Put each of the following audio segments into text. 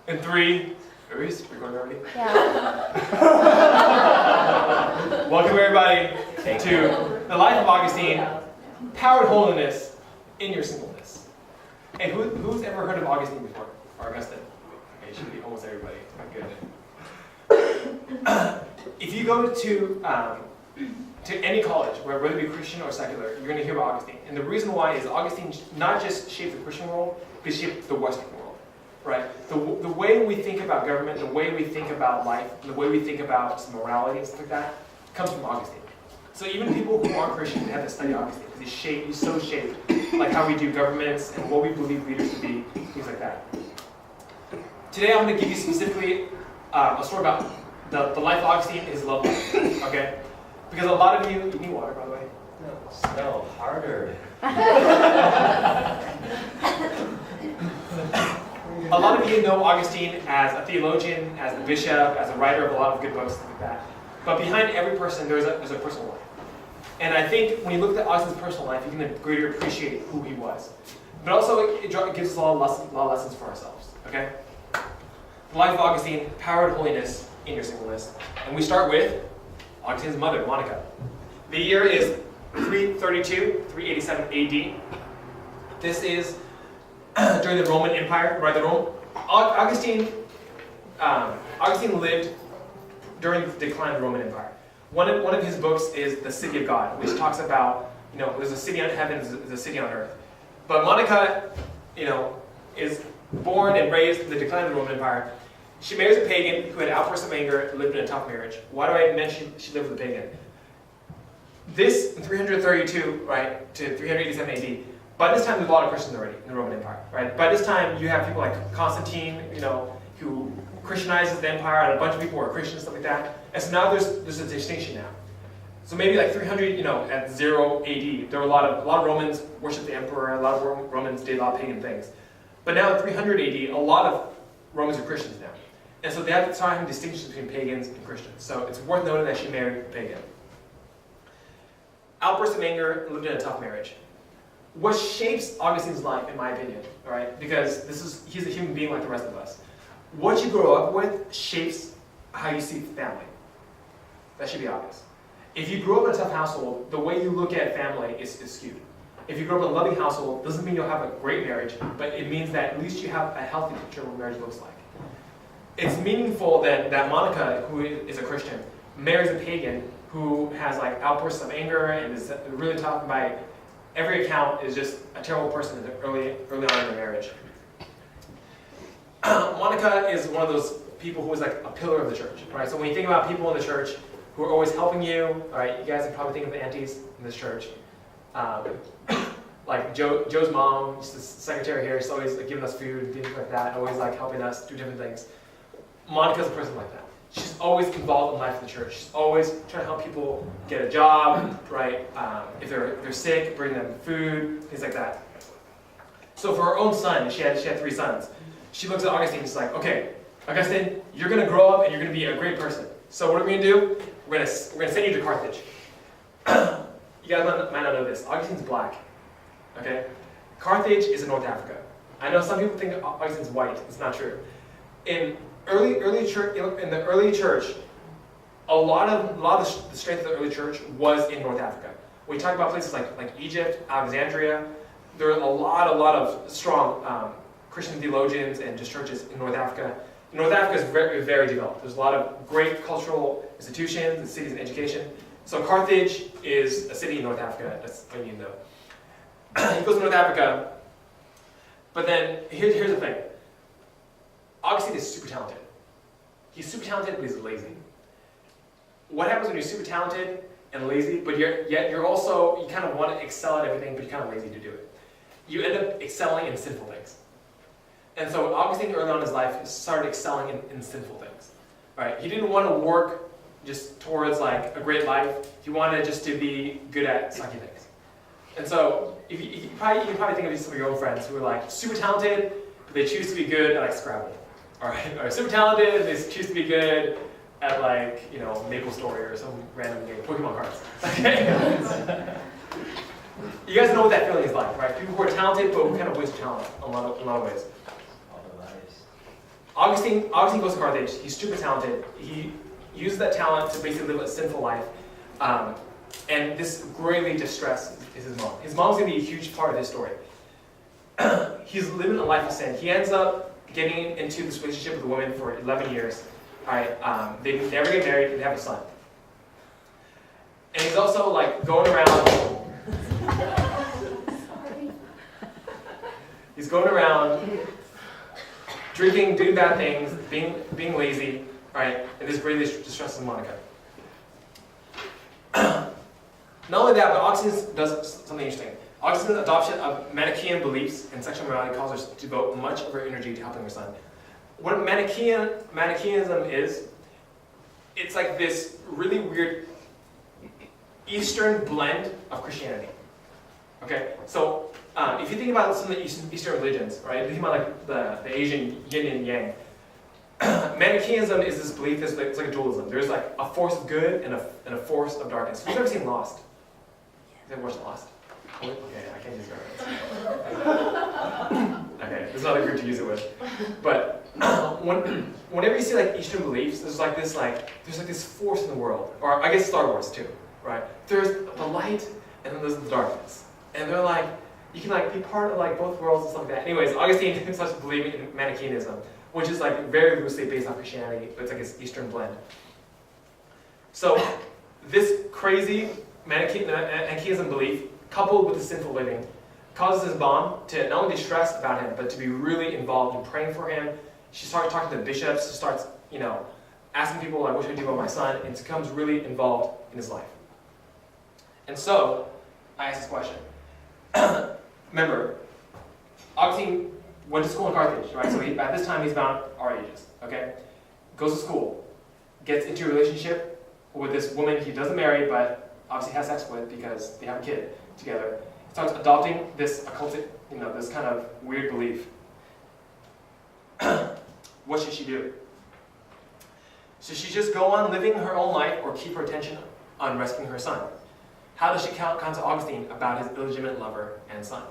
In 3, are we recording already? Yeah. Welcome everybody to the Life of Augustine, Power and Holiness in Your Singleness. And who's ever heard of Augustine before? Or Augustine? Okay, it should be almost everybody. Good. If you go to any college, whether it be Christian or secular, you're going to hear about Augustine. And the reason why is Augustine not just shaped the Christian world, but shaped the Western world. Right? The way we think about government, the way we think about life, the way we think about morality and stuff like that, comes from Augustine. So even people who aren't Christian have to study Augustine because he's so shaped, like how we do governments and what we believe leaders to be, things like that. Today I'm going to give you specifically a story about the life of Augustine and his love life. Okay? Because a lot of you need water, by the way. No, harder. A lot of you know Augustine as a theologian, as a bishop, as a writer of a lot of good books, stuff like that. But behind every person, there's a personal life. And I think when you look at Augustine's personal life, you can greater appreciate who he was. But also, it gives us a lot of lessons for ourselves. Okay? The life of Augustine, Power and Holiness in Your Singleness. And we start with Augustine's mother, Monica. The year is 332, 387 AD. This is during the Roman Empire, right? Augustine lived during the decline of the Roman Empire. One of his books is The City of God, which talks about, there's a city on heaven, there's a city on earth. But Monica, is born and raised in the decline of the Roman Empire. She marries a pagan who had outbursts of anger and lived in a tough marriage. Why do I mention she lived with a pagan? This, in 332, right, to 387 AD, by this time there's a lot of Christians already in the Roman Empire, right? By this time you have people like Constantine, who Christianizes the empire, and a bunch of people who are Christians, stuff like that. And so now there's a distinction now. So maybe like 300, at 0 AD, there were a lot of Romans worshipped the emperor, a lot of Romans did a lot of pagan things. But now at 300 AD, a lot of Romans are Christians now. And so they have to start having distinctions between pagans and Christians. So it's worth noting that she married a pagan. Outbursts of anger, lived in a tough marriage. What shapes Augustine's life, in my opinion, right? Because he's a human being like the rest of us. What you grow up with shapes how you see family. That should be obvious. If you grow up in a tough household, the way you look at family is skewed. If you grow up in a loving household, doesn't mean you'll have a great marriage, but it means that at least you have a healthy picture of what marriage looks like. It's meaningful that Monica, who is a Christian, marries a pagan who has like outbursts of anger and is really tough, and by every account is just a terrible person early on in their marriage. Monica is one of those people who is like a pillar of the church, right? So when you think about people in the church who are always helping you, all right, you guys can probably think of the aunties in this church. Like Joe's mom, she's the secretary here, she's always like, giving us food and things like that, always like helping us do different things. Monica's a person like that. She's always involved in life of the church. She's always trying to help people get a job, right? If they're sick, bring them food, things like that. So for her own son, she had 3 sons. She looks at Augustine and she's like, okay, Augustine, you're going to grow up and you're going to be a great person. So what are we going to do? We're going to send you to Carthage. You guys might not know this. Augustine's black. Okay? Carthage is in North Africa. I know some people think Augustine's white. It's not true. In the early church, a lot of the strength of the early church was in North Africa. When you talk about places like Egypt, Alexandria, there are a lot of strong Christian theologians and just churches in North Africa. North Africa is very, very developed. There's a lot of great cultural institutions and cities and education. So Carthage is a city in North Africa. That's what you need to know. He goes to North Africa, but then here's the thing. Augustine is super talented. He's super talented, but he's lazy. What happens when you're super talented and lazy, but yet you kind of want to excel at everything, but you're kind of lazy to do it? You end up excelling in sinful things. And so Augustine early on in his life started excelling in sinful things. Right? He didn't want to work just towards like a great life. He wanted just to be good at sucky things. And so you can probably think of some of your own friends who are like super talented, but they choose to be good at like Scrabble. Or super talented, they choose to be good at like, Maple Story or some random game, Pokemon cards. Okay? You guys know what that feeling is like, right? People who are talented, but who kind of waste talent in a lot of ways. All the lies. Augustine goes to Carthage. He's super talented. He uses that talent to basically live a sinful life. And this greatly distresses his mom. His mom's going to be a huge part of his story. He's living a life of sin. He ends up getting into this relationship with a woman for 11 years. All right, they never get married, and they have a son. And he's also like going around. He's going around drinking, doing bad things, being lazy, right? And this greatly distresses Monica. Not only that, but Augustine does something interesting. Augustine's adoption of Manichaean beliefs and sexual morality causes her to devote much of her energy to helping her son. What Manichaeism is, it's like this really weird Eastern blend of Christianity. Okay, so if you think about some of the Eastern religions, right? If you think about like the Asian yin and yang, Manichaeism is this belief that's like, it's like a dualism. There's like a force of good and a force of darkness. Who's ever seen Lost? Have you watched Lost? Okay, I can't use it. Okay, there's another group to use it with. But whenever you see like Eastern beliefs, there's like this force in the world, or I guess Star Wars too, right? There's the light and then there's the darkness, and they're like you can like be part of like both worlds and stuff like that. Anyways, Augustine starts believing in Manichaeism, which is like very loosely based on Christianity, but it's like this Eastern blend. So this crazy Manichaeism belief, coupled with the sinful living, causes his mom to not only be stressed about him, but to be really involved in praying for him. She starts talking to bishops. She starts, asking people like, "What should I do about my son?" And becomes really involved in his life. And so, I asked this question. Remember, Augustine went to school in Carthage, right? So at this time, he's about our ages. Okay, goes to school, gets into a relationship with this woman he doesn't marry, but obviously has sex with because they have a kid together. Starts adopting this occultic, this kind of weird belief. What should she do? Should she just go on living her own life or keep her attention on rescuing her son? How does she counsel Augustine about his illegitimate lover and son?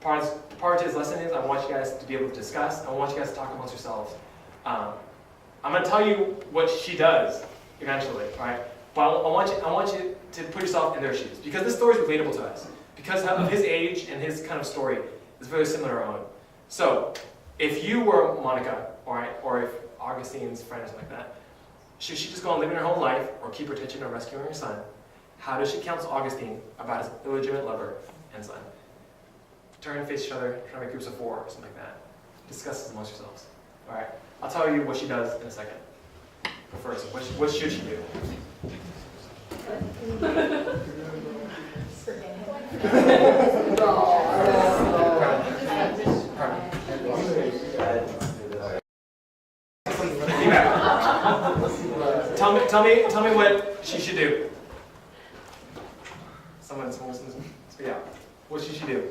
Part of his lesson is I want you guys to be able to discuss. I want you guys to talk amongst yourselves. I'm going to tell you what she does eventually, right? But I want you to put yourself in their shoes because this story is relatable to us. Because of his age and his kind of story is very similar to our own. So, if you were Monica, or if Augustine's friend or something like that, should she just go on living her whole life or keep her attention on rescuing her son? How does she counsel Augustine about his illegitimate lover and son? Turn and face each other, try to make groups of 4 or something like that. Discuss this amongst yourselves. Alright? I'll tell you what she does in a second. But first, what should she do? Tell me what she should do. Someone speak out. What should she do?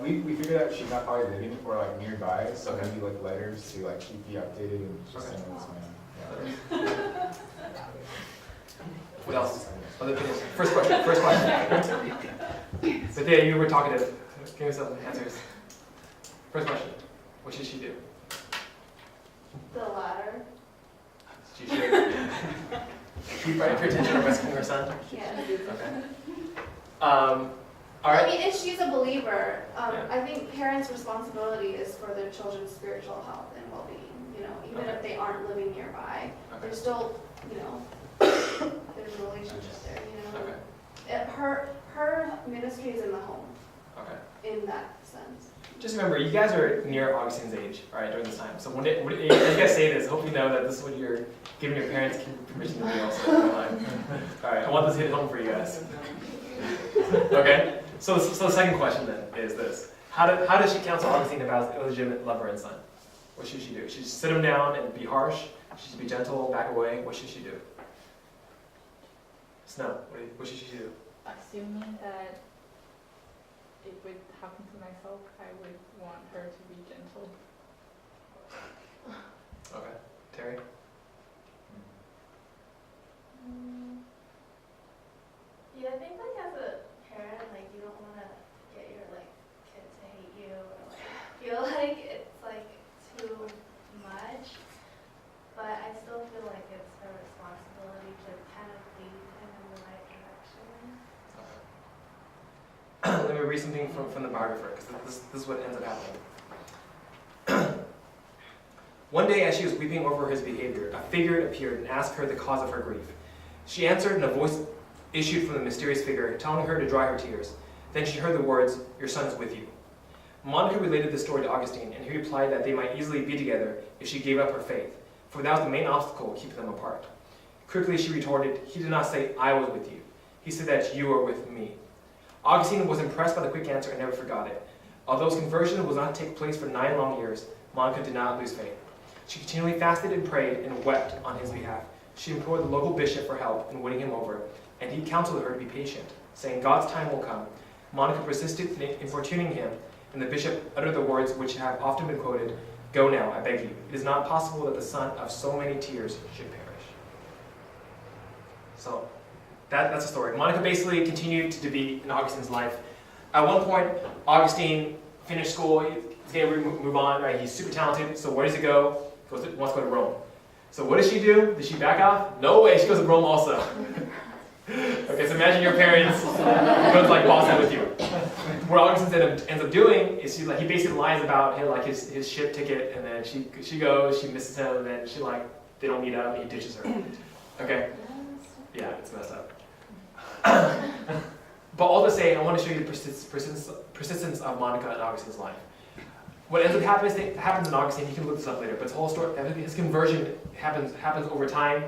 We figured out she's not probably living or like nearby, so maybe like letters to like keep you updated and just send this man. Yeah. What else? Other opinions? First question. Cynthia, you were talkative. Give me some answers. First question. What should she do? The latter. She should keep her attention on rescuing her son? Yeah. Okay. All right. I mean, if she's a believer, Yeah. I think parents' responsibility is for their children's spiritual health and well-being. Even Okay. if they aren't living nearby, Okay. there's still, there's a relationship there. Okay. Her ministry is in the home, Okay. in that sense. Just remember, you guys are near Augustine's age, all right, during this time. So when you guys say this, hope you know that this is what you're giving your parents permission to do also in your life. All right, I want this to hit home for you guys. Okay. So the second question then is this: How does she counsel Augustine about his illegitimate lover and son? What should she do? Should she sit him down and be harsh? Should she be gentle, back away? What should she do? Snow, what should she do? Assuming that it would happen to myself, I would want her to be gentle. Okay. Terry? Yeah, I think as a parent, you don't want to get your kid to hate you or feel like it's read something from the biographer, because this is what ends up happening. One day, as she was weeping over his behavior, a figure appeared and asked her the cause of her grief. She answered, and a voice issued from the mysterious figure, telling her to dry her tears. Then she heard the words, "Your son is with you." Monica related this story to Augustine, and he replied that they might easily be together if she gave up her faith, for that was the main obstacle keeping them apart. Quickly she retorted, "He did not say I was with you. He said that you were with me." Augustine was impressed by the quick answer and never forgot it. Although his conversion was not to take place for 9 long years, Monica did not lose faith. She continually fasted and prayed and wept on his behalf. She implored the local bishop for help in winning him over, and he counseled her to be patient, saying God's time will come. Monica persisted in importuning him, and the bishop uttered the words which have often been quoted, "Go now, I beg you. It is not possible that the son of so many tears should perish." So, that's the story. Monica basically continued to be in Augustine's life. At one point, Augustine finished school, he's going to move on, right? He's super talented, so where does he go? He wants to go to Rome. So what does she do? Does she back off? No way, she goes to Rome also. Okay, so imagine your parents go to like Boston with you. What Augustine ends up doing is he basically lies about his ship ticket, and then she goes, she misses him, and then they don't meet up, and he ditches her. Okay? Yeah, it's messed up. But all to say, I want to show you the persistence of Monica in Augustine's life. What ends up happens in Augustine, you can look this up later, but his whole story, his conversion happens over time.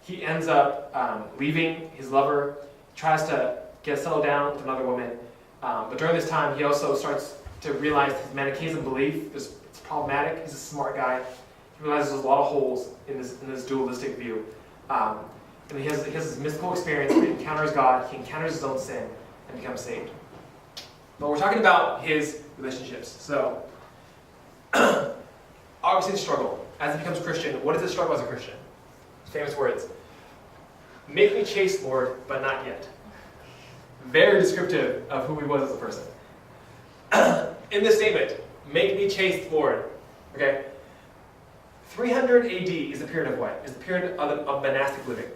He ends up leaving his lover, tries to get settled down with another woman, but during this time he also starts to realize his Manichaeism belief is problematic. He's a smart guy. He realizes there's a lot of holes in this dualistic view. And he has this mystical experience where he encounters God, he encounters his own sin, and becomes saved. But we're talking about his relationships. So, Augustine's struggle as he becomes Christian. What is his struggle as a Christian? Famous words. "Make me chaste, Lord, but not yet." Very descriptive of who he was as a person. In this statement, "Make me chaste, Lord." Okay? 300 AD is the period of what? Is the period of monastic living.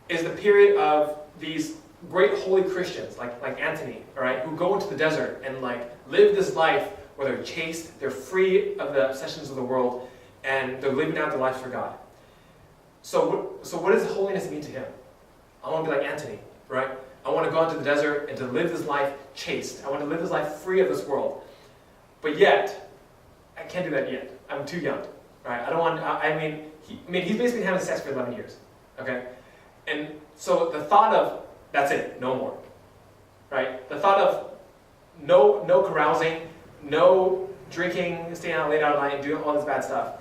Is the period of these great holy Christians, like Antony, all right, who go into the desert and live this life where they're chaste, they're free of the obsessions of the world, and they're living out their lives for God. So what does holiness mean to him? I want to be like Antony, right? I want to go into the desert and to live this life chaste. I want to live this life free of this world. But yet, I can't do that yet. I'm too young, right? I don't want. He's basically been having sex for 11 years, okay? And so the thought of that's it, no more, right? The thought of no carousing, no drinking, staying out late at night, and doing all this bad stuff.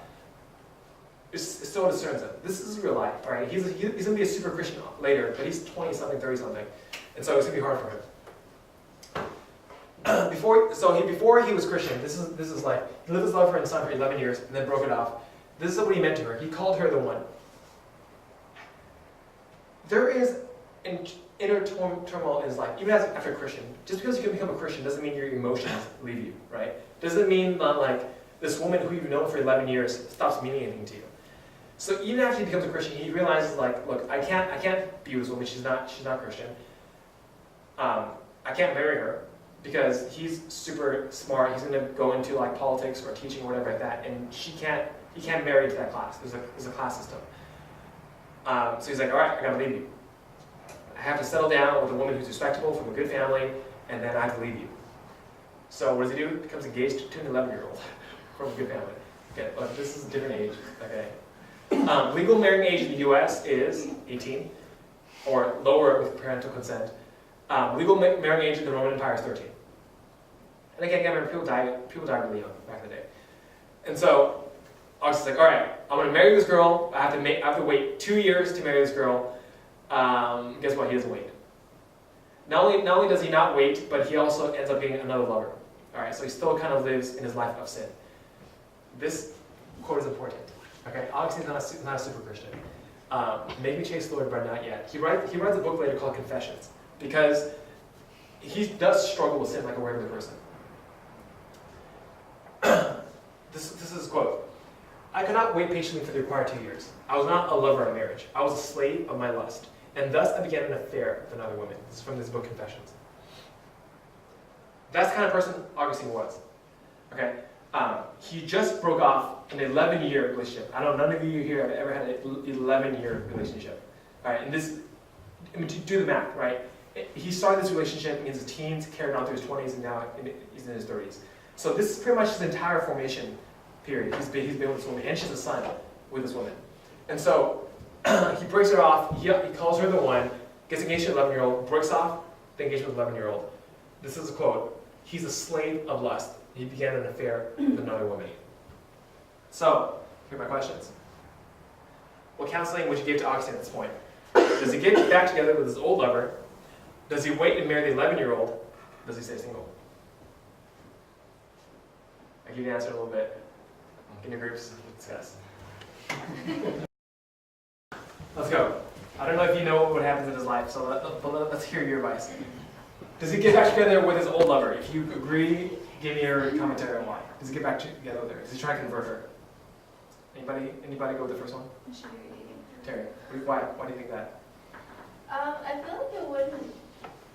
It still discerns him. This is real life, all right? He's going to be a super Christian later, but he's 20-something, 30-something. And so it's going to be hard for him. Before he was Christian, this is like, he lived his love for his son for 11 years and then broke it off. This is what he meant to her. He called her the one. There is an inner turmoil in his life, even after a Christian. Just because you can become a Christian doesn't mean your emotions leave you, right? Doesn't mean that this woman who you've known for 11 years stops meaning anything to you. So even after he becomes a Christian, he realizes look, I can't be with this woman. She's not Christian. I can't marry her because he's super smart. He's going to go into politics or teaching or whatever like that, and he can't marry into that class. There's a class system. So he's like, all right, I got to leave you. I have to settle down with a woman who's respectable, from a good family, and then I have to leave you. So what does he do? He becomes engaged to an 11-year-old from a good family. Okay, look, this is a different age. Okay. Legal marrying age in the U.S. is 18, or lower with parental consent. Legal marrying age in the Roman Empire is 13. And again, remember, people died really young back in the day. And so Augustine's like, all right, I'm going to marry this girl. I have to wait 2 years to marry this girl. Guess what? He doesn't wait. Not only does he not wait, but he also ends up being another lover. All right, so he still kind of lives in his life of sin. This quote is important. Okay, Augustine's not a super Christian. Make me chaste, Lord, but not yet. He writes a book later called Confessions because he does struggle with sin like a regular person. This is his quote. "I could not wait patiently for the required 2 years. I was not a lover of marriage. I was a slave of my lust. And thus I began an affair with another woman." This is from this book, Confessions. That's the kind of person Augustine was. Okay? He just broke off an 11-year relationship. I know none of you here have ever had an 11-year relationship. All right, and this, I mean, do the math, right? He started this relationship in his teens, carried on through his 20s, and now he's in his 30s. So this is pretty much his entire formation period. He's been with this woman, and she's a son with this woman. And so he breaks her off, he calls her the one, gets engaged to an 11-year-old, breaks off the engagement with an 11-year-old. This is a quote: "He's a slave of lust. He began an affair with another woman." So, here are my questions. What counseling would you give to Augustine at this point? Does he get back together with his old lover? Does he wait and marry the 11-year-old? Does he stay single? I'll give you the answer in a little bit. In your groups, discuss. Let's go. I don't know if you know what happens in his life, so let's hear your advice. Does he get back together with his old lover? If you agree, give me your commentary on why. Does he get back together with her? Does he try to convert her? Anybody go with the first one? Terry, why do you think that? I feel like it wouldn't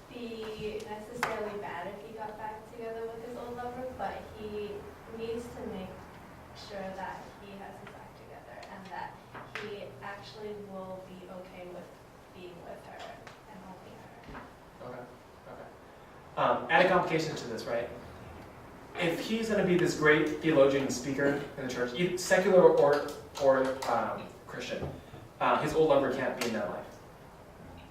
be necessarily bad if he got back together with his old lover, but he needs to make sure that he has his act together and that he actually will be okay with being with her and only her. Okay. Add a complication to this, right? If he's going to be this great theologian and speaker in the church, either secular or Christian, his old lover can't be in that life.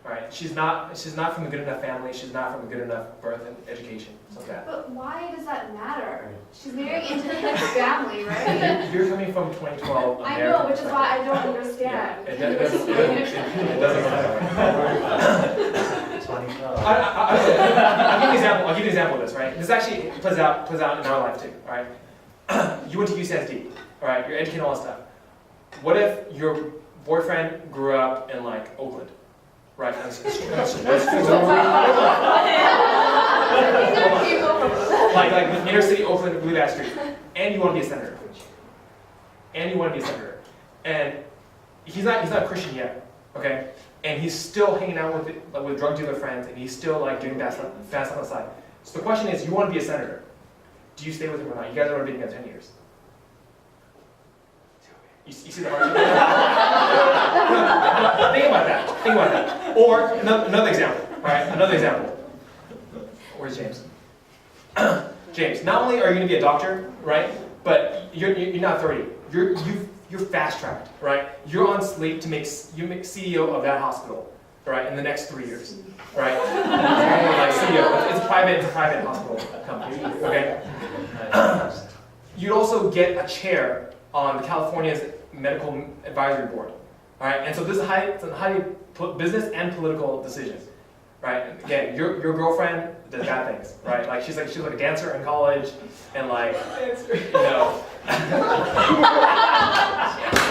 Right? She's not from a good enough family. She's not from a good enough birth and education. Something like that. But why does that matter? She's marrying into the next family, right? You're coming from 2012 American. I know, which is why I don't understand. Yeah, it doesn't matter. I'll give you an example of this, right? This actually plays out in our life too, all right? You went to UCSD, all right? You're educating all that stuff. What if your boyfriend grew up in like Oakland, right? Like inner city Oakland, Blue Bass Street, and you want to be a senator, and he's not a Christian yet, okay? And he's still hanging out with drug dealer friends, and he's still like doing fast on the side. So the question is, you want to be a senator? Do you stay with him or not? You guys are going to be together 10 years. You see the hardship? No, think about that. Or another example, right? Where's James? James, not only are you going to be a doctor, right? But you're not 30. You're fast-tracked, right? You're on slate to make CEO of that hospital, right? In the next 3 years, right? Like CEO. It's a private hospital company, okay? You'd also get a chair on California's medical advisory board, all right? And so this is a highly business and political decision, right? And again, your girlfriend does bad things, right? Like she's like a dancer in college, and like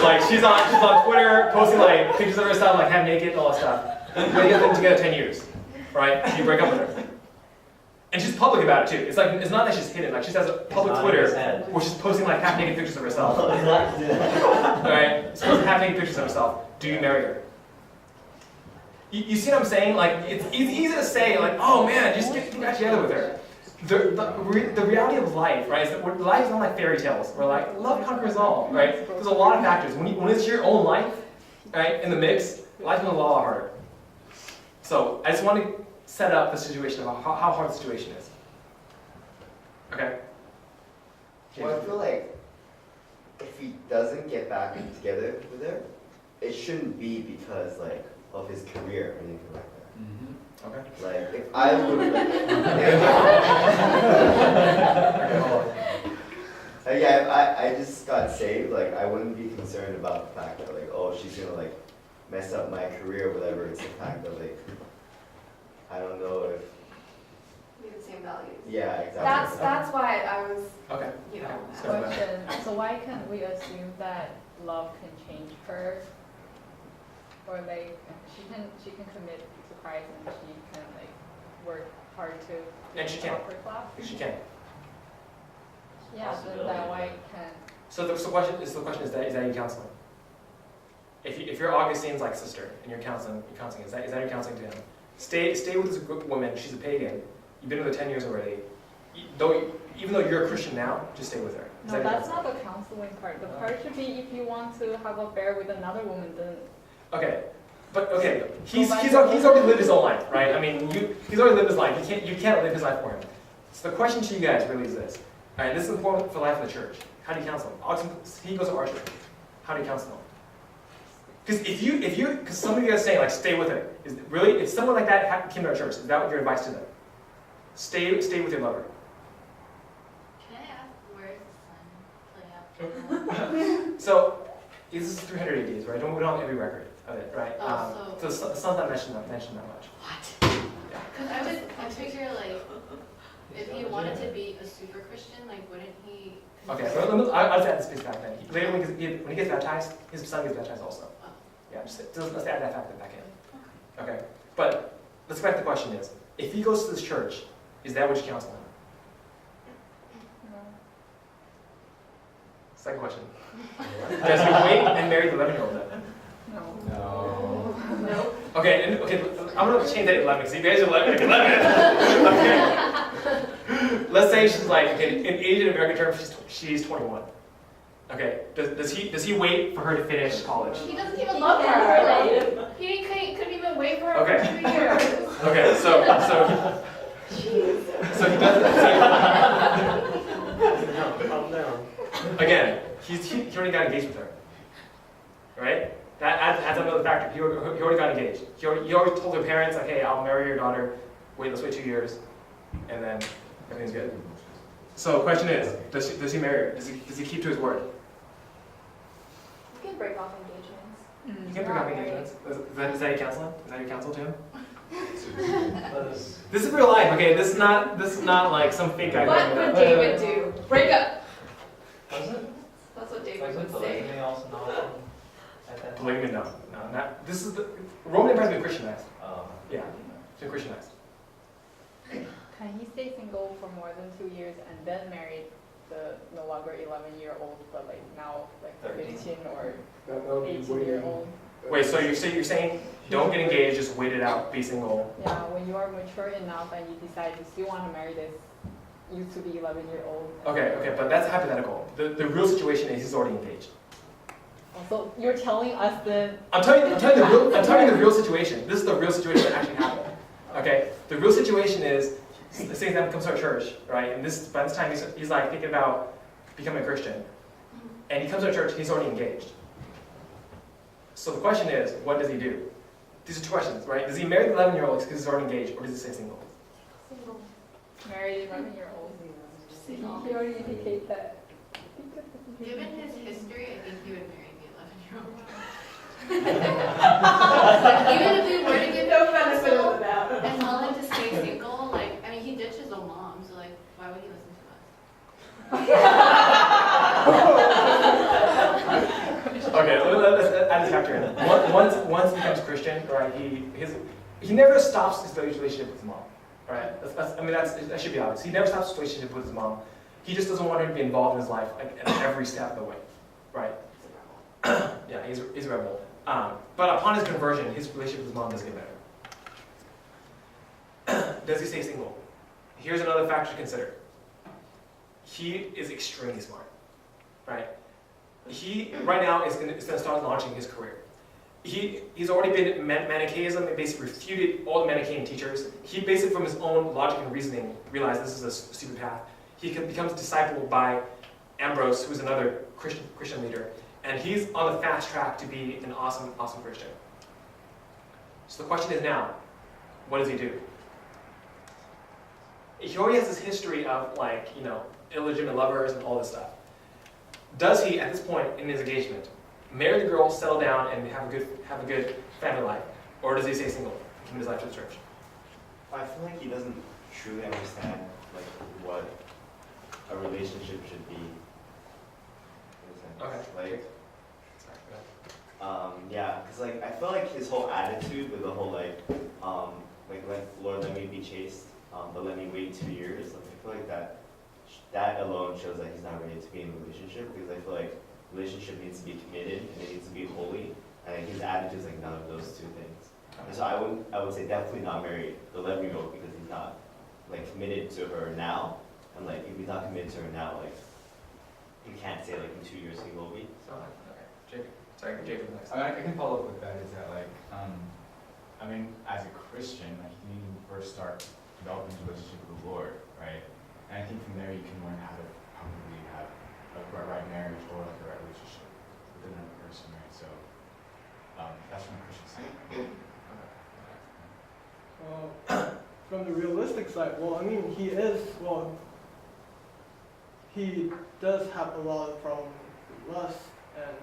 like she's on Twitter posting like pictures of herself like half naked and all that stuff. You get them together 10 years, right? You break up with her. And she's public about it too. It's not that she's hidden. Like she has a public Twitter where she's posting like half naked pictures of herself. Right? She's posting half naked pictures of herself. Do you marry her? You see what I'm saying? Like it's easy to say like, oh man, just get back together with her. The reality of life, right, is that life is not like fairy tales. Where like love conquers all, right? There's a lot of factors. When it's your own life, right, in the mix, life is a lot harder. So I just want to set up the situation of how hard the situation is. Okay? Well, I feel like if he doesn't get back together with her, it shouldn't be because like of his career or anything like that. Okay. Like if I would yeah, if I just got saved, like I wouldn't be concerned about the fact that like, oh, she's gonna like mess up my career or whatever. It's the fact that like I don't know if We have the same values. yeah, exactly. That's why I was, Okay. Question. So why can't we assume that love can change her? Or like she can commit to Christ and she can like work hard to And she can. upper class? She can. Yeah, then that why can't. So the question is that your counseling? If you're Augustine's like sister and you're counseling, is that your counseling to him? Stay with this woman. She's a pagan. You've been with her 10 years already. even though you're a Christian now, just stay with her. Is No, that that's not the counseling part. The part should be if you want to have an affair with another woman, then Okay, but okay, he's already lived his own life, right? I mean, he's already lived his life. You can't live his life for him. So the question to you guys really is this. All right, this is important for life in the church. How do you counsel him? He goes to our church. How do you counsel him? Because some of you guys are saying like, stay with her. If someone like that came to our church, is that what your advice to them? Stay with your lover. Can I ask where does the sun play out? So this is 300 ADs, right? We don't have every record of it, right? Oh, so the sun's not mentioned that much. What? Because I figure like, if he wanted to be a super Christian, like wouldn't he? Okay, so I'll just add this piece back then. Later when he gets baptized, his son gets baptized also. Oh. Yeah, let's add that factor back in. Okay, but let's go back to the question is, if he goes to this church, is that what you counsel him? no. Second question. Does he wait and marry the 11-year-old then? No. No. Okay, I'm gonna change that to 11 because you guys are 11. Okay. Let's say she's like, okay, in age in American terms, she's 21. Okay, does he wait for her to finish college? He doesn't even love her. Like, he couldn't even wait for her Okay. for 2 years. Okay, so he doesn't. Calm down. Again, he already got engaged with her, right? That adds another factor. He already got engaged. He already told her parents, like, hey, I'll marry your daughter. Let's wait 2 years, and then everything's good. So the question is, does he marry her? Does he keep to his word? You can break off engagements. You can pick up engagements. Is that your counseling? Is that your counsel to him? This is real life, okay? This is not like some fake guy. What would David do? Break up. Was it? That's what David Was it would say. polygamy also not at that time? Polygamy, no, not. This is the Roman Empire's been Christianized. Yeah, it's been Christianized. Can he stay single for more than 2 years and then marry the no longer 11-year-old, but like now like 13. 15 or That would be 18-year-old? Wait, so you're saying don't get engaged, just wait it out, be single. Yeah, when you are mature enough and you decide you still want to marry this used to be 11-year-old. Okay, but that's hypothetical. The real situation is he's already engaged. So you're telling us that I'm telling you the real situation. This is the real situation that actually happened. Okay, the real situation is, let's say that comes to our church, right? And by this time he's like thinking about becoming a Christian, and he comes to our church. He's already engaged. So the question is, what does he do? These are two questions, right? Does he marry the 11-year-old because he's already engaged, or does he stay single? Single. married 11-year-old. He already indicated that. Given his history, I think he would marry the 11-year-old. Even if we were to give No him benefit counsel of the doubt. and tell him to stay single, like, I mean, he ditched his own mom, so like, why would he listen to us? Okay, let's add this factor in. Once he becomes Christian, right? He never stops his relationship with his mom, right? That should be obvious. He never stops his relationship with his mom. He just doesn't want her to be involved in his life like, at every step of the way, right? Yeah, he's a rebel. But upon his conversion, his relationship with his mom does get better. Does he stay single? Here's another factor to consider. He is extremely smart, right? He right now is going to start launching his career. He's already been Manichaeism and basically refuted all the Manichaean teachers. He basically, from his own logic and reasoning, realized this is a stupid path. He becomes discipled by Ambrose, who's another Christian leader, and he's on the fast track to be an awesome Christian. So the question is now, what does he do? He already has this history of illegitimate lovers and all this stuff. Does he, at this point in his engagement, marry the girl, settle down, and have a good family life, or does he stay single, commit his life to the church? I feel like he doesn't truly understand what a relationship should be. Okay. Yeah, because I feel like his whole attitude with the whole Lord, let me be chaste, but let me wait 2 years. I feel like that alone shows that he's not ready to be in a relationship, because I feel like relationship needs to be committed and it needs to be holy, and his attitude is none of those two things. And so I would say definitely not marry the 11-year-old, because he's not committed to her now, And like, if he's not committed to her now, like, you can't say like in 2 years he will be. So, okay, Jacob. Sorry, Jacob next. I can follow up with that, is that like, I mean, as a Christian, like you need to first start developing a relationship with the Lord, right? And I think from there you can learn how to probably have a right marriage or like a right relationship with another person, right? So that's from a Christian standpoint. From the realistic side, well, I mean, he does have a lot of problems with lust, and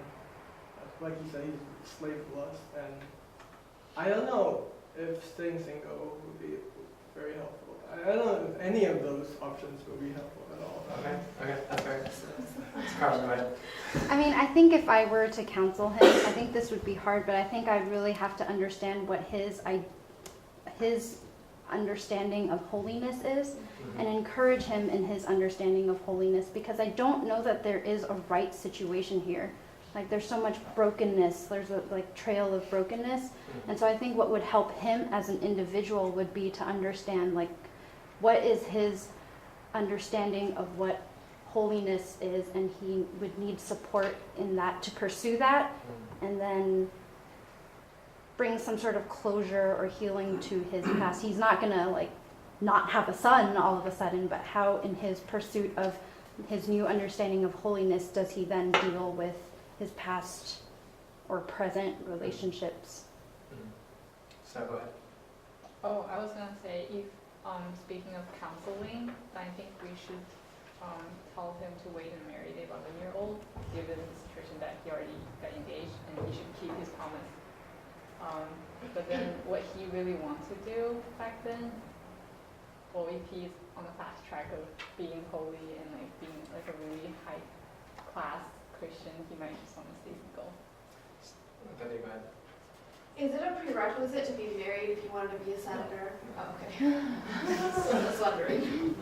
like you said, he's a slave of lust, and I don't know if staying single would be very helpful. I don't know if any of those options would be helpful at all. Okay, that's fair. Carl, go ahead. I mean, I think if I were to counsel him, I think this would be hard, but I think I'd really have to understand what his understanding of holiness is and encourage him in his understanding of holiness, because I don't know that there is a right situation here. Like, there's so much brokenness, there's a trail of brokenness, and so I think what would help him as an individual would be to understand what is his understanding of what holiness is, and he would need support in that to pursue that, and then bring some sort of closure or healing to his past. He's not gonna not have a son all of a sudden, but how in his pursuit of his new understanding of holiness does he then deal with his past or present relationships? So go ahead. Oh, I was gonna say, if speaking of counseling, I think we should tell him to wait and marry the 11-year-old, given the situation that he already got engaged, and he should keep his promise. But then what he really wants to do back then, well, if he's on the fast track of being holy and being a really high class Christian, he might just want to stay single. Bethany, go ahead. Is it a prerequisite to be married if you wanted to be a senator? Oh, okay. I was wondering.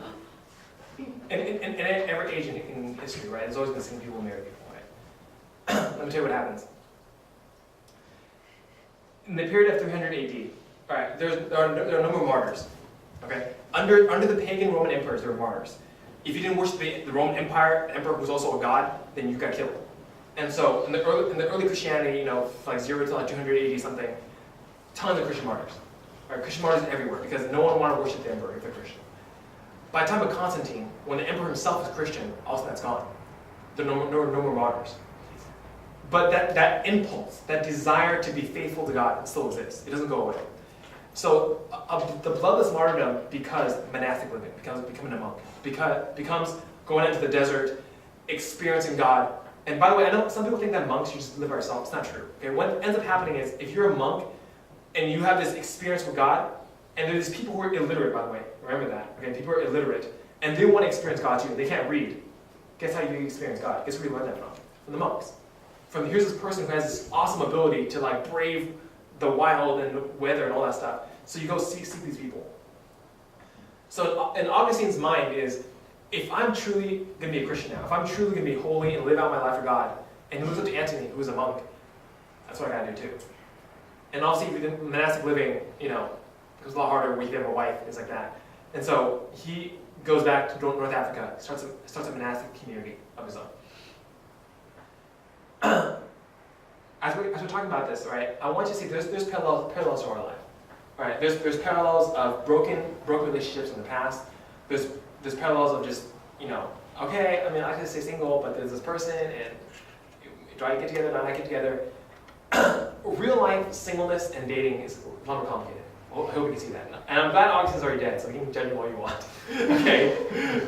In every age in history, right, there's always been single people marry people, right? Let me tell you what happens. In the period of 300 AD, all right, there are a number of martyrs. Okay, under the pagan Roman emperors, there were martyrs. If you didn't worship the Roman Empire, the emperor was also a god, then you got killed. And so in the early Christianity, like 0 to 200 AD something, tons of Christian martyrs. Right, Christian martyrs everywhere because no one wanted to worship the emperor if they're Christian. By the time of Constantine, when the emperor himself is Christian, also that's gone. There are no more martyrs. But that impulse, that desire to be faithful to God still exists. It doesn't go away. So the bloodless martyrdom becomes monastic living, becomes becoming a monk, becomes going into the desert, experiencing God. And by the way, I know some people think that monks should just live by themselves. It's not true. Okay, what ends up happening is if you're a monk and you have this experience with God, and there's people who are illiterate, by the way, remember that. Okay, people are illiterate, and they want to experience God too. They can't read. Guess how you experience God? Guess where you learn that from? From the monks. Here's this person who has this awesome ability to brave the wild and the weather and all that stuff. So you go seek these people. So in Augustine's mind is, if I'm truly going to be a Christian now, if I'm truly going to be holy and live out my life for God, and he looks up to Antony, who's a monk, that's what I got to do too. And obviously, if you're in monastic living, it was a lot harder when you have a wife, things like that. And so he goes back to North Africa, starts a monastic community of his own. As we're talking about this, right, I want you to see there's parallels to our life. Right? There's parallels of broken relationships in the past. There's parallels of just, okay, I mean, I can stay single, but there's this person, and do I get together, not I get together? Real life singleness and dating is a lot more complicated. I hope you can see that. And I'm glad Augustine's already dead, so you can judge him all you want. Okay?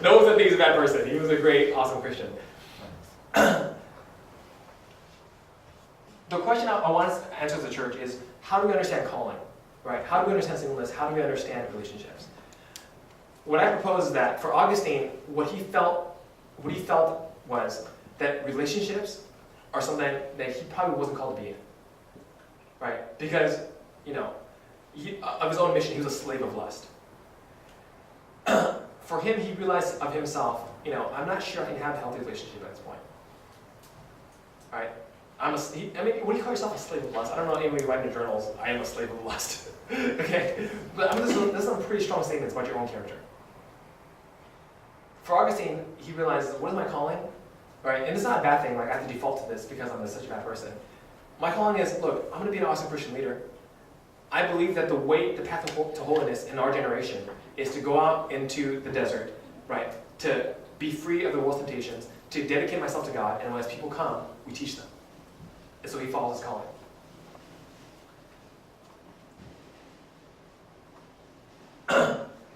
No one said he's a bad person. He was a great, awesome Christian. The question I want us to answer as a church is, how do we understand calling? Right? How do we understand singleness? How do we understand relationships? What I propose is that for Augustine, what he felt was that relationships are something that he probably wasn't called to be in. Right? Because, of his own mission, he was a slave of lust. For him, he realized of himself, I'm not sure I can have a healthy relationship at this point. Right? When you call yourself a slave of lust, I don't know anyone writing in journals, I am a slave of lust. Okay? But this is some pretty strong statements about your own character. For Augustine, he realizes, what is my calling? Right? And it's not a bad thing, like I have to default to this because I'm such a bad person. My calling is, look, I'm going to be an awesome Christian leader. I believe that the path to holiness in our generation is to go out into the desert, right? To be free of the world's temptations, to dedicate myself to God, and when as people come, we teach them. And so he follows his calling.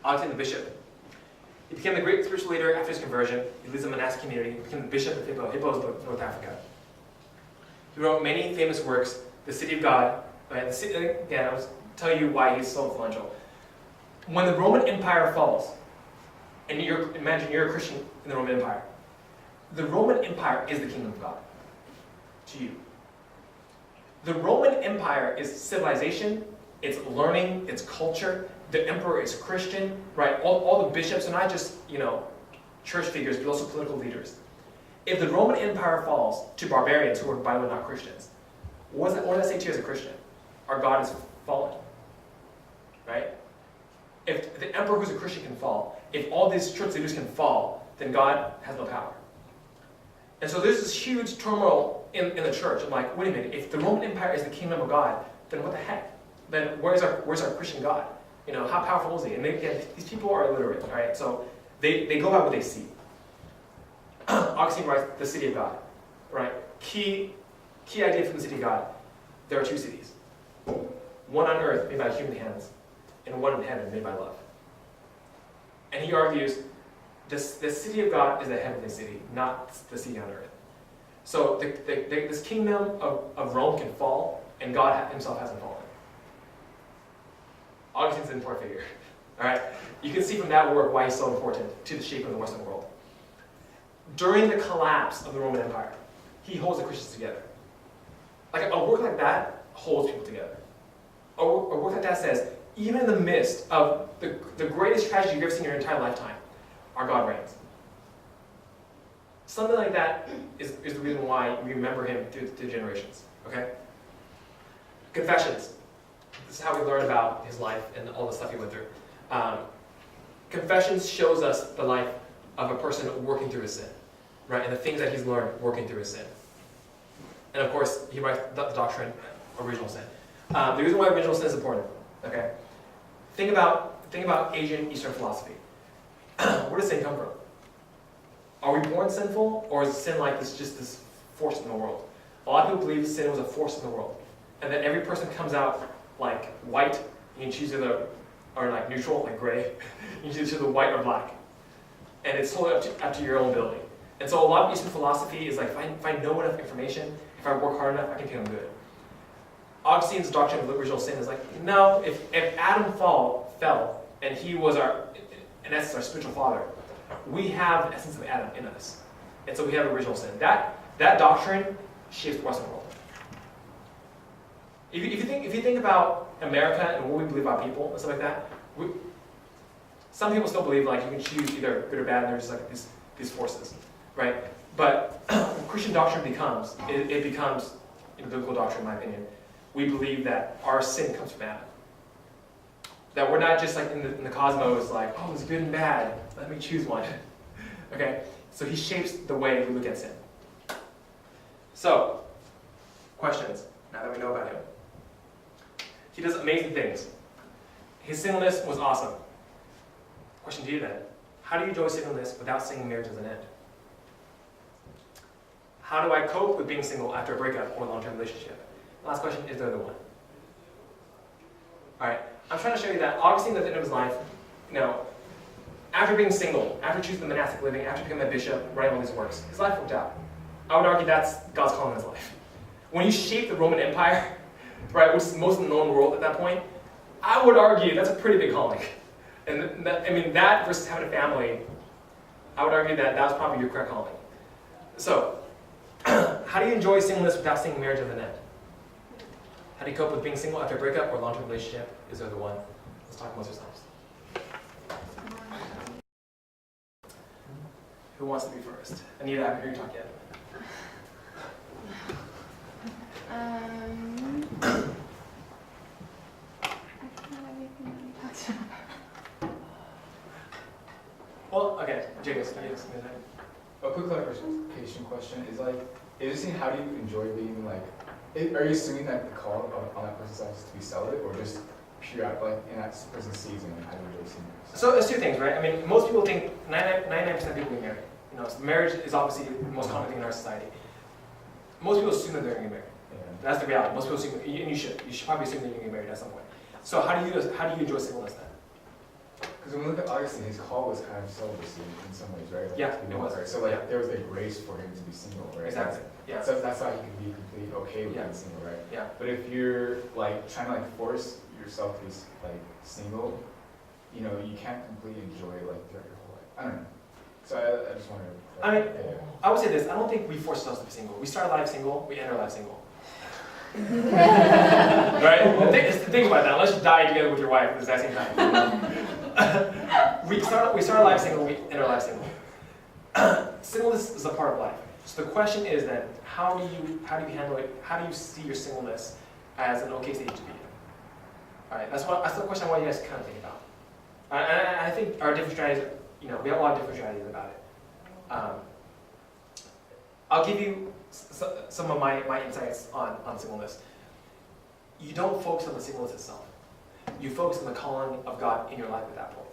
Augustine the bishop. He became the great spiritual leader after his conversion. He leads a monastic community. He became the bishop of Hippo. Hippo is North Africa. He wrote many famous works. The City of God. Right? Again, I was telling you why he's so influential. When the Roman Empire falls, and imagine you're a Christian in the Roman Empire. The Roman Empire is the kingdom of God to you. The Roman Empire is civilization, it's learning, it's culture. The emperor is Christian, right? All the bishops are not just, church figures, but also political leaders. If the Roman Empire falls to barbarians who are, by the way, not Christians, what does that say to you as a Christian? Our God is fallen, right? If the emperor who's a Christian can fall, if all these church leaders can fall, then God has no power. And so there's this huge turmoil in the church. I'm like, wait a minute, if the Roman Empire is the kingdom of God, then what the heck? Then where's our Christian God? How powerful is he? And again, these people are illiterate, right? So they go by what they see. Augustine writes, the City of God, right? Key idea from the City of God. There are two cities. One on earth made by human hands, and one in heaven made by love. And he argues, the City of God is a heavenly city, not the city on earth. So this kingdom of Rome can fall, and God himself hasn't fallen. Augustine's an important figure. All right? You can see from that work why he's so important to the shape of the Western world. During the collapse of the Roman Empire, he holds the Christians together. Like a work like that holds people together. A work like that says, even in the midst of the greatest tragedy you've ever seen in your entire lifetime, our God reigns. Something like that is the reason why we remember him through generations. Okay? Confessions. This is how we learn about his life and all the stuff he went through. Confessions shows us the life of a person working through his sin, right? And the things that he's learned working through his sin. And of course, he writes the doctrine, original sin. The reason why original sin is important, okay? Think about Asian Eastern philosophy. Where does sin come from? Are we born sinful, or is sin like this force in the world? A lot of people believe sin was a force in the world, and that every person comes out like white. You can choose either, or like neutral, like gray. You can choose either white or black, and it's totally up to your own ability. And so a lot of Eastern philosophy is like, if I know enough information, if I work hard enough, I can become good. Augustine's doctrine of original sin is like, no, if Adam fell, and he was in essence, our spiritual father, we have the essence of Adam in us. And so we have original sin. That doctrine shapes the Western world. If you think about America and what we believe about people and stuff like that, some people still believe like you can choose either good or bad, and there's like these forces, right? But Christian doctrine becomes biblical doctrine, in my opinion. We believe that our sin comes from Adam. That we're not just like in the cosmos, like, oh, it's good and bad, let me choose one. Okay? So he shapes the way we look at sin. So, questions, now that we know about him. He does amazing things. His singleness was awesome. Question to you then. How do you enjoy singleness without seeing marriage as an end? How do I cope with being single after a breakup or a long-term relationship? Last question, is there the one? All right, I'm trying to show you that Augustine at the end of his life, after being single, after choosing the monastic living, after becoming a bishop, writing all these works, his life worked out. I would argue that's God's calling in his life. When you shape the Roman Empire, right, which is the most known world at that point, I would argue that's a pretty big calling. And that versus having a family, I would argue that was probably your correct calling. So, how do you enjoy singleness without seeing marriage as an end? How do you cope with being single after a breakup or a long-term relationship? Is there the one? Let's talk amongst ourselves. Who wants to be first? Anita, I haven't heard you talk yet. Well, okay. James, yes, midnight. A quick clarification question is like, is it how do you enjoy being like, are you assuming that the call on that person's life is to be celibate, or just pure out like in that person's season, like how do you enjoy seeing this? So there's two things, right? I mean, most people think 99% of people get married. You know, so marriage is obviously the most common thing in our society. Most people assume that they're going to get married. Yeah. That's the reality. Most people assume, and you should probably assume that you're going to get married at some point. So how do you enjoy singleness then? Because when we look at Augustine, his call was kind of celibacy in some ways, right? Like, Yeah, to be it was. right? So like there was a grace for him to be single, right? Exactly. Yeah. So that's how he could be completely okay with Yeah. being single, right? Yeah. But if you're like trying to like force yourself to be like single, you know, you can't completely enjoy like throughout your whole life. I don't know. So I just wanted to. I mean, I would say this. I don't think we force ourselves to be single. We start life single. We end our life single. Right? Think about that. Unless you die together with your wife at the exact same time. we start life single. We end our life single. Singleness is a part of life. So the question is then, how do you handle it? How do you see your singleness as an okay stage to be in? All right. That's the question I want you guys to kind of think about. And I think our different strategies. You know, we have a lot of different strategies about it. I'll give you some of my insights on singleness. You don't focus on the singleness itself. You focus on the calling of God in your life at that point.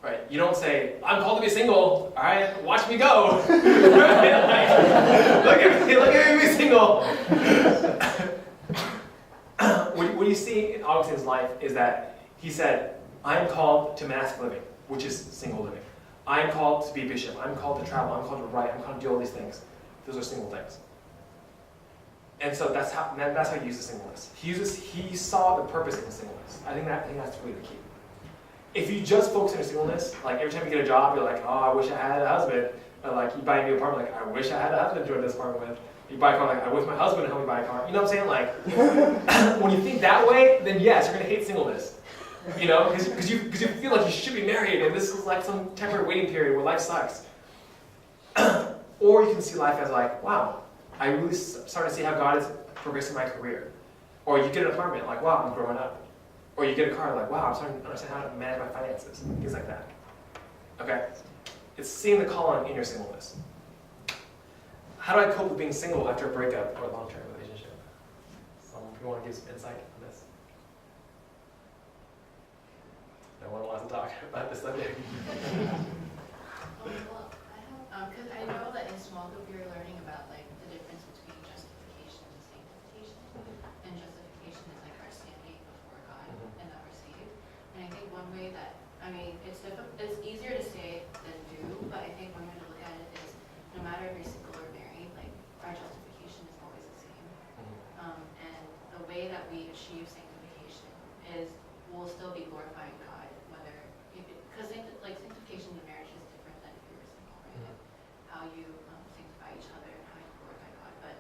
Right? You don't say, I'm called to be single. All right, watch me go. Look at me be single. What you see in Augustine's life is that he said, I am called to monastic living, which is single living. I am called to be a bishop. I'm called to travel. I'm called to write. I'm called to do all these things. Those are single things. And so that's how he uses singleness. He saw the purpose in singleness. I think that's really the key. If you just focus on your singleness, like every time you get a job, you're like, oh, I wish I had a husband. And like you buy a new apartment, like I wish I had a husband to join this apartment with. You buy a car, like I wish my husband would help me buy a car. You know what I'm saying? Like when you think that way, then yes, you're gonna hate singleness. You know, because you feel like you should be married, and this is like some temporary waiting period where life sucks. Or you can see life as like, wow, I really start to see how God is progressing my career. Or you get an apartment, like, wow, I'm growing up. Or you get a car, like, wow, I'm starting to understand how to manage my finances. Things like that. Okay? It's seeing the calling in your singleness. How do I cope with being single after a breakup or a long-term relationship? Someone who want to give some insight on this? No one wants to talk about this subject. Well, because I know that in small group you're learning about like the difference between justification and sanctification. And justification is like our standing before God and that we're saved. And I think one way that, I mean, it's easier to say than do, but I think one way to look at it is no matter if you're single or married, like our justification is always the same. And the way that we achieve sanctification is we'll still be glorifying God, whether, because sanctification in marriage is different than if you were single, right? How you sanctify each other and how you glorify God, but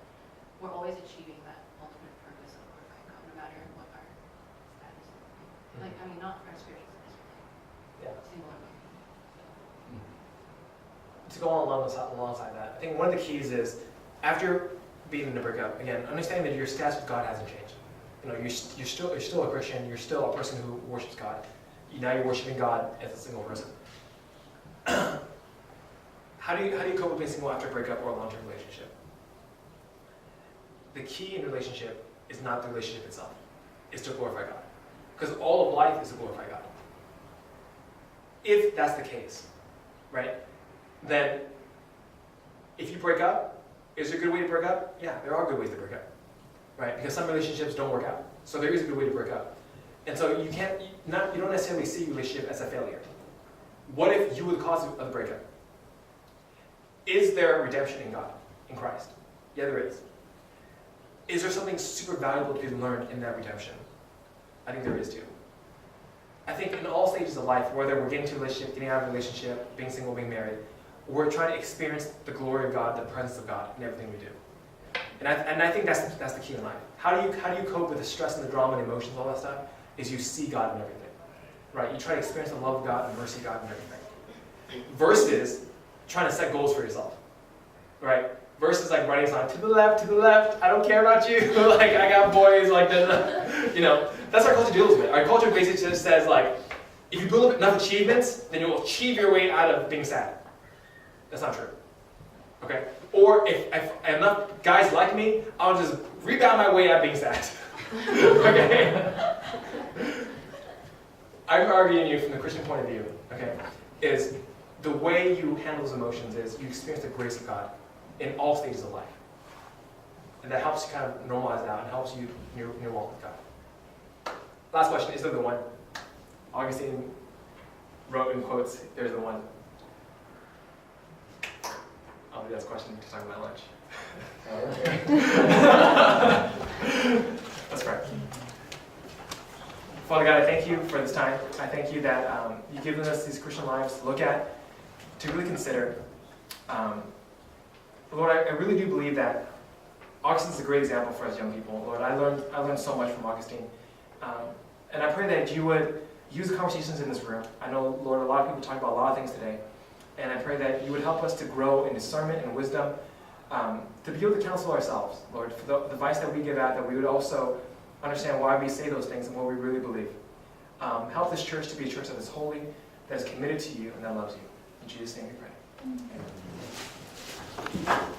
we're always achieving that ultimate purpose of glorifying God, no matter what our status is. Like, I mean, not our spiritual status, but like single or married. To go alongside that, I think one of the keys is after being in a breakup, again, understand that your status with God hasn't changed. You know, you're still a Christian. You're still a person who worships God. Now you're worshiping God as a single person. How do you cope with being single after a breakup or a long-term relationship? The key in a relationship is not the relationship itself. It's to glorify God. Because all of life is to glorify God. If that's the case, right, then if you break up, is there a good way to break up? Yeah, there are good ways to break up. Right? Because some relationships don't work out. So there is a good way to break up. And so you don't necessarily see your relationship as a failure. What if you were the cause of the breakup? Is there redemption in God, in Christ? Yeah, there is. Is there something super valuable to be learned in that redemption? I think there is too. I think in all stages of life, whether we're getting to a relationship, getting out of a relationship, being single, being married, we're trying to experience the glory of God, the presence of God in everything we do. And I think that's the key in life. How do you cope with the stress and the drama and the emotions, all that stuff? Is you see God in everything, right? You try to experience the love of God and the mercy of God in everything. Versus trying to set goals for yourself, right? Versus like writing a song, to the left, I don't care about you. Like I got boys, like you know. That's our culture deals with. Our culture basically just says like, if you build up enough achievements, then you'll achieve your way out of being sad. That's not true. Okay? Or if enough guys like me, I'll just rebound my way out of being sad. Okay? I'm arguing you from the Christian point of view, okay, is the way you handle those emotions is you experience the grace of God in all stages of life. And that helps you kind of normalize it out and helps you in your walk with God. Last question, is there the one? Augustine wrote in quotes, there's the one. Oh, that's a question to talk about lunch. Let's pray. Father God, I thank you for this time. I thank you that you've given us these Christian lives to look at, to really consider. Lord, I really do believe that Augustine is a great example for us young people. Lord, I learned so much from Augustine. And I pray that you would use the conversations in this room. I know, Lord, a lot of people talk about a lot of things today. And I pray that you would help us to grow in discernment and wisdom, to be able to counsel ourselves, Lord, for the advice that we give out, that we would also understand why we say those things and what we really believe. Help this church to be a church that is holy, that is committed to you, and that loves you. In Jesus' name we pray. Amen.